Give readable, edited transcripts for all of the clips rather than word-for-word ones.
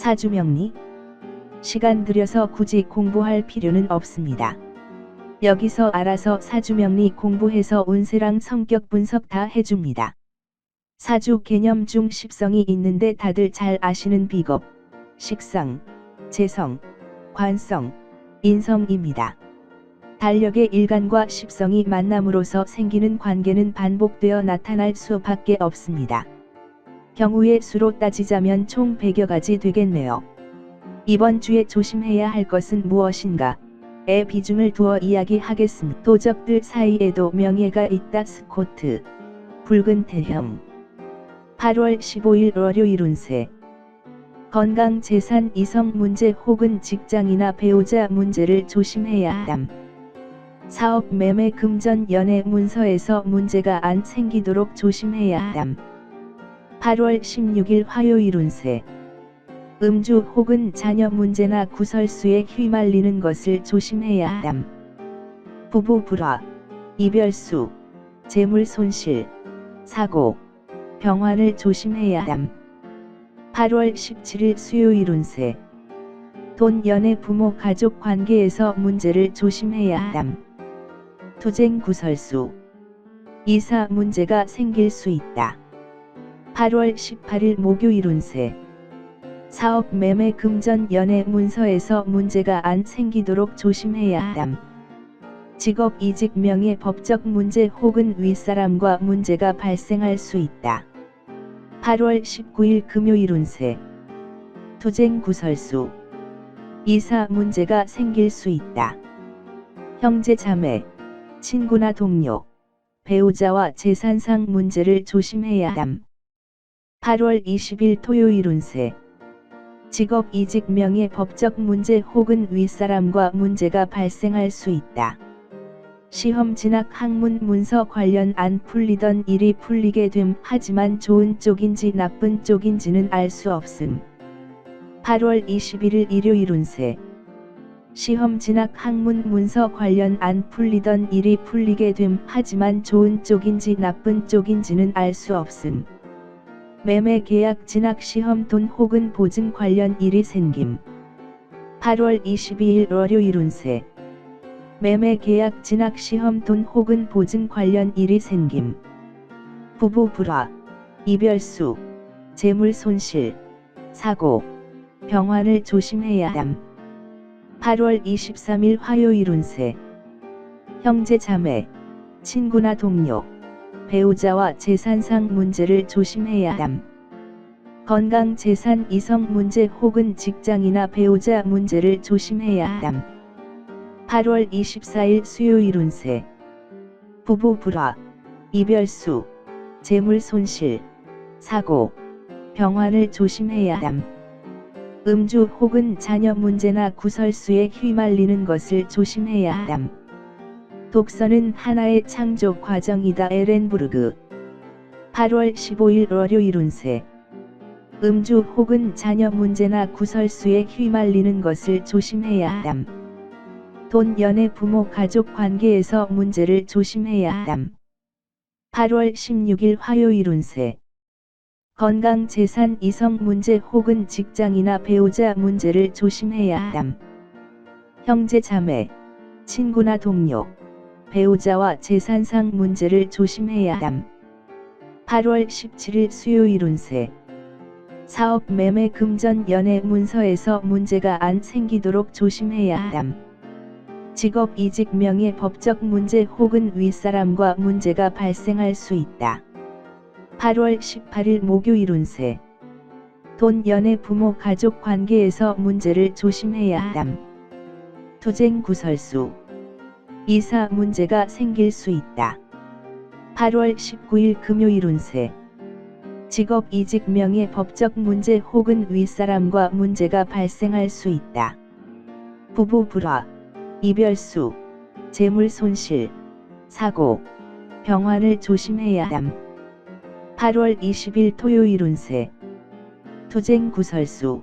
사주명리. 시간 들여서 굳이 공부할 필요는 없습니다. 여기서 알아서 사주명리 공부해서 운세랑 성격 분석 다 해줍니다. 사주 개념 중 십성이 있는데 다들 잘 아시는 비겁, 식성, 재성, 관성, 인성입니다. 달력의 일간과 십성이 만남으로써 생기는 관계는 반복되어 나타날 수밖에 없습니다. 경우의 수로 따지자면 총 100여 가지 되겠네요. 이번 주에 조심해야 할 것은 무엇인가에 비중을 두어 이야기하겠습니다. 도적들 사이에도 명예가 있다. 스코트. 붉은 태형. 8월 15일 월요일 운세. 건강, 재산, 이성 문제 혹은 직장이나 배우자 문제를 조심해야 함. 사업, 매매, 금전, 연애 문서에서 문제가 안 생기도록 조심해야 함. 8월 16일 화요일 운세. 음주 혹은 자녀 문제나 구설수에 휘말리는 것을 조심해야 함. 부부 불화, 이별수, 재물 손실, 사고, 병환을 조심해야 함. 8월 17일 수요일 운세. 돈, 연애, 부모, 가족 관계에서 문제를 조심해야 함. 투쟁, 구설수, 이사 문제가 생길 수 있다. 8월 18일 목요일 운세. 사업, 매매, 금전, 연애 문서에서 문제가 안 생기도록 조심해야 함. 직업, 이직, 명예, 법적 문제 혹은 윗사람과 문제가 발생할 수 있다. 8월 19일 금요일 운세. 투쟁, 구설수, 이사 문제가 생길 수 있다. 형제, 자매, 친구나 동료, 배우자와 재산상 문제를 조심해야 함. 8월 20일 토요일 운세. 직업, 이직, 명예, 법적 문제 혹은 윗사람과 문제가 발생할 수 있다. 시험, 진학, 학문, 문서 관련 안 풀리던 일이 풀리게 됨. 하지만 좋은 쪽인지 나쁜 쪽인지는 알 수 없음. 8월 21일 일요일 운세. 시험, 진학, 학문, 문서 관련 안 풀리던 일이 풀리게 됨. 하지만 좋은 쪽인지 나쁜 쪽인지는 알 수 없음. 매매, 계약, 진학, 시험, 돈 혹은 보증 관련 일이 생김. 8월 22일 월요일 운세. 매매, 계약, 진학, 시험, 돈 혹은 보증 관련 일이 생김. 부부 불화, 이별수, 재물 손실, 사고, 병환을 조심해야 함. 8월 23일 화요일 운세. 형제, 자매, 친구나 동료, 배우자와 재산상 문제를 조심해야 함. 건강, 재산, 이성 문제 혹은 직장이나 배우자 문제를 조심해야 함. 8월 24일 수요일 운세. 부부 불화, 이별수, 재물 손실, 사고, 병환을 조심해야 함. 음주 혹은 자녀 문제나 구설수에 휘말리는 것을 조심해야 함. 독서는 하나의 창조 과정이다. 에렌부르그. 8월 15일 월요일 운세. 음주 혹은 자녀 문제나 구설수에 휘말리는 것을 조심해야 함. 돈, 연애, 부모, 가족 관계에서 문제를 조심해야 함. 8월 16일 화요일 운세. 건강, 재산, 이성 문제 혹은 직장이나 배우자 문제를 조심해야 함. 형제, 자매, 친구나 동료, 배우자와 재산상 문제를 조심해야 함. 8월 17일 수요일 운세. 사업, 매매, 금전, 연애 문서에서 문제가 안 생기도록 조심해야 함. 직업, 이직, 명예, 법적 문제 혹은 윗사람과 문제가 발생할 수 있다. 8월 18일 목요일 운세. 돈, 연애, 부모, 가족 관계에서 문제를 조심해야 함. 투쟁, 구설수, 이사 문제가 생길 수 있다. 8월 19일 금요일 운세. 직업, 이직, 명예, 법적 문제 혹은 윗사람과 문제가 발생할 수 있다. 부부 불화, 이별수, 재물 손실, 사고, 병환을 조심해야 함. 8월 20일 토요일 운세. 투쟁, 구설수,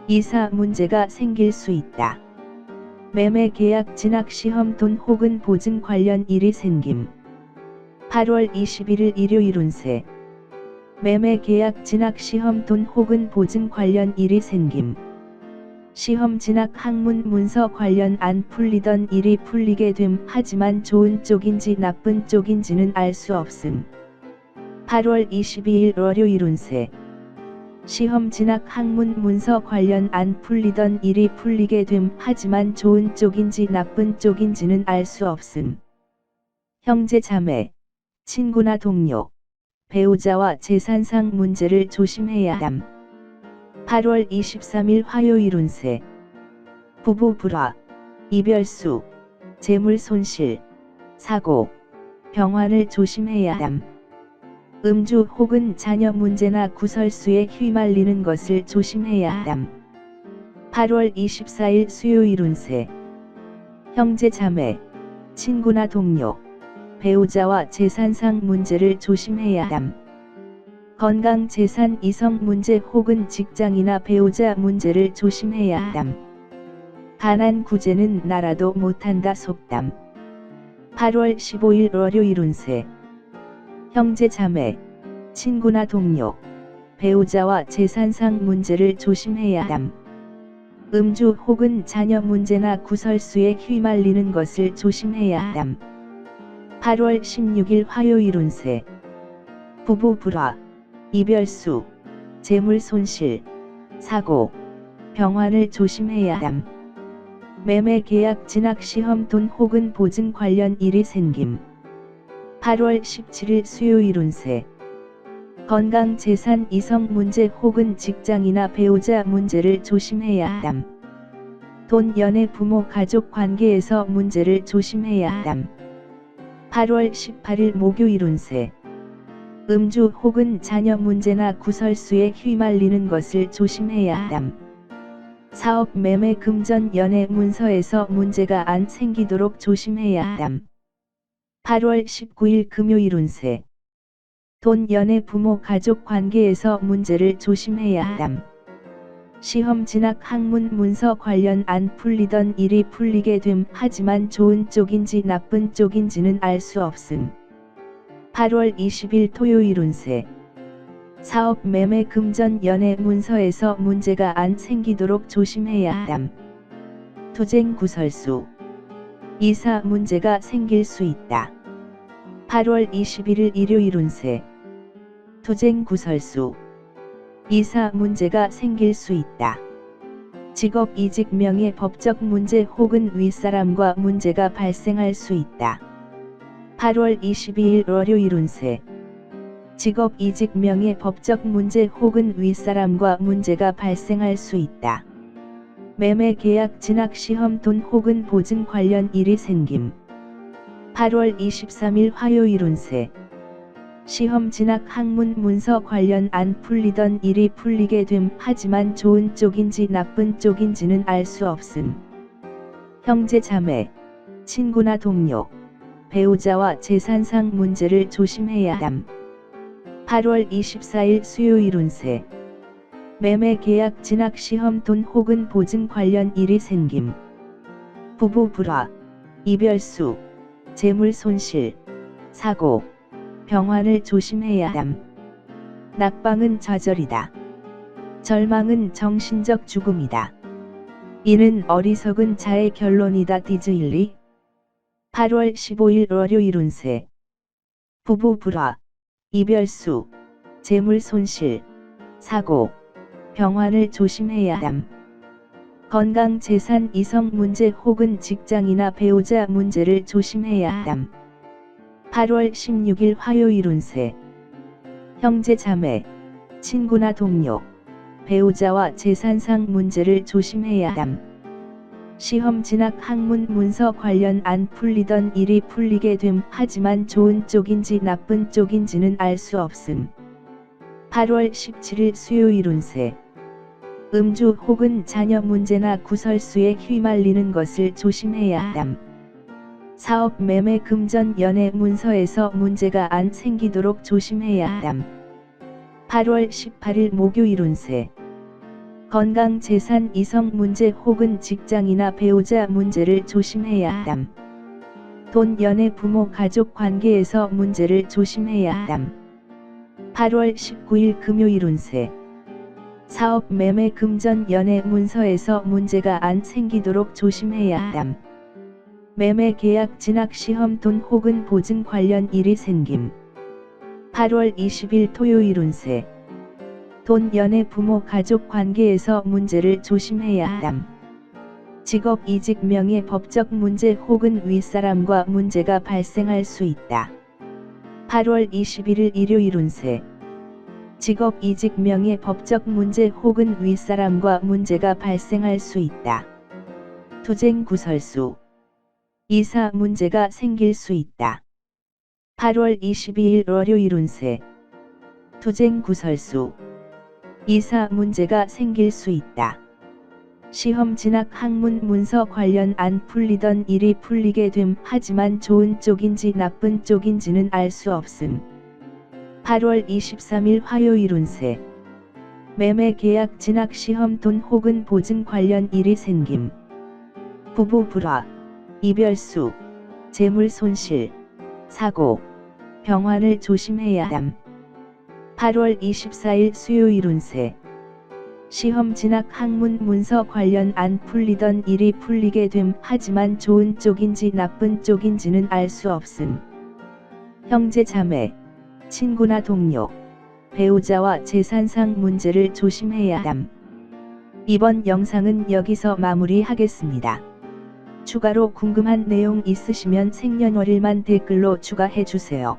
이사 문제가 생길 수 있다. 매매, 계약, 진학, 시험, 돈 혹은 보증 관련 일이 생김. 8월 21일 일요일 운세. 매매 계약 진학 시험 돈 혹은 보증 관련 일이 생김. 시험 진학 학문 문서 관련 안 풀리던 일이 풀리게 됨. 하지만 좋은 쪽인지 나쁜 쪽인지는 알 수 없음. 8월 22일 월요일 운세. 시험 진학 학문 문서 관련 안 풀리던 일이 풀리게 됨. 하지만 좋은 쪽인지 나쁜 쪽인지는 알 수 없음. 형제 자매, 친구나 동료, 배우자와 재산상 문제를 조심해야 함. 8월 23일 화요일 운세. 부부 불화, 이별수, 재물 손실, 사고, 병환을 조심해야 함. 음주 혹은 자녀 문제나 구설수에 휘말리는 것을 조심해야 함. 8월 24일 수요일 운세. 형제 자매, 친구나 동료, 배우자와 재산상 문제를 조심해야 함. 건강 재산 이성 문제 혹은 직장이나 배우자 문제를 조심해야 함. 가난 구제는 나라도 못한다 속담. 8월 15일 월요일 운세. 형제 자매, 친구나 동료, 배우자와 재산상 문제를 조심해야 함. 음주 혹은 자녀 문제나 구설수에 휘말리는 것을 조심해야 함. 8월 16일 화요일 운세. 부부 불화, 이별수, 재물 손실, 사고, 병환을 조심해야 함. 매매 계약 진학 시험 돈 혹은 보증 관련 일이 생김. 8월 17일 수요일 운세. 건강 재산 이성 문제 혹은 직장이나 배우자 문제를 조심해야 함. 돈 연애 부모 가족 관계에서 문제를 조심해야 함. 8월 18일 목요일 운세. 음주 혹은 자녀 문제나 구설수에 휘말리는 것을 조심해야 함. 사업 매매 금전 연애 문서에서 문제가 안 생기도록 조심해야 함. 8월 19일 금요일 운세. 돈 연애 부모 가족 관계에서 문제를 조심해야 함. 시험 진학 학문 문서 관련 안 풀리던 일이 풀리게 됨. 하지만 좋은 쪽인지 나쁜 쪽인지는 알 수 없음. 8월 20일 토요일 운세. 사업 매매 금전 연애 문서에서 문제가 안 생기도록 조심해야 함. 투쟁 구설수, 이사 문제가 생길 수 있다. 8월 21일 일요일 운세. 투쟁 구설수, 이사 문제가 생길 수 있다. 직업 이직 명예 법적 문제 혹은 윗사람과 문제가 발생할 수 있다. 8월 22일 월요일 운세. 직업 이직 명예 법적 문제 혹은 윗사람과 문제가 발생할 수 있다. 매매 계약 진학 시험 돈 혹은 보증 관련 일이 생김. 8월 23일 화요일 운세. 시험 진학 학문 문서 관련 안 풀리던 일이 풀리게 됨. 하지만 좋은 쪽인지 나쁜 쪽인지는 알 수 없음. 형제 자매, 친구나 동료, 배우자와 재산상 문제를 조심해야 함. 8월 24일 수요일 운세. 매매 계약 진학 시험 돈 혹은 보증 관련 일이 생김. 부부 불화, 이별수, 재물 손실, 사고, 병환을 조심해야 함. 낙방은 좌절이다. 절망은 정신적 죽음이다. 이는 어리석은 자의 결론이다. 디즈일리. 8월 15일 월요일 운세. 부부 불화, 이별수, 재물 손실, 사고, 병환을 조심해야 함. 건강 재산 이성 문제 혹은 직장이나 배우자 문제를 조심해야 함. 8월 16일 화요일 운세. 형제 자매, 친구나 동료, 배우자와 재산상 문제를 조심해야 함. 시험 진학 학문 문서 관련 안 풀리던 일이 풀리게 됨. 하지만 좋은 쪽인지 나쁜 쪽인지는 알 수 없음. 8월 17일 수요일 운세. 음주 혹은 자녀 문제나 구설수에 휘말리는 것을 조심해야 함. 사업 매매 금전 연애 문서에서 문제가 안 생기도록 조심해야 함. 8월 18일 목요일 운세. 건강 재산 이성 문제 혹은 직장이나 배우자 문제를 조심해야 함. 돈 연애 부모 가족 관계에서 문제를 조심해야 함. 8월 19일 금요일 운세. 사업 매매 금전 연애 문서에서 문제가 안 생기도록 조심해야 함. 매매 계약 진학 시험 돈 혹은 보증 관련 일이 생김. 8월 20일 토요일 운세. 돈 연애 부모 가족 관계에서 문제를 조심해야 함. 직업 이직 명예 법적 문제 혹은 윗사람과 문제가 발생할 수 있다. 8월 21일 일요일 운세. 직업 이직 명예 법적 문제 혹은 윗사람과 문제가 발생할 수 있다. 투쟁 구설수. 이사 문제가 생길 수 있다. 8월 22일 월요일 운세. 투쟁 구설수. 이사 문제가 생길 수 있다. 시험 진학 학문 문서 관련 안 풀리던 일이 풀리게 됨. 하지만 좋은 쪽인지 나쁜 쪽인지는 알 수 없음. 8월 23일 화요일 운세. 매매 계약 진학 시험 돈 혹은 보증 관련 일이 생김. 부부 불화, 이별수, 재물 손실, 사고, 병환을 조심해야 함. 8월 24일 수요일 운세. 시험 진학 학문 문서 관련 안 풀리던 일이 풀리게 됨. 하지만 좋은 쪽인지 나쁜 쪽인지는 알 수 없음. 형제 자매, 친구나 동료, 배우자와 재산상 문제를 조심해야 함. 이번 영상은 여기서 마무리하겠습니다. 추가로 궁금한 내용 있으시면 생년월일만 댓글로 추가해주세요.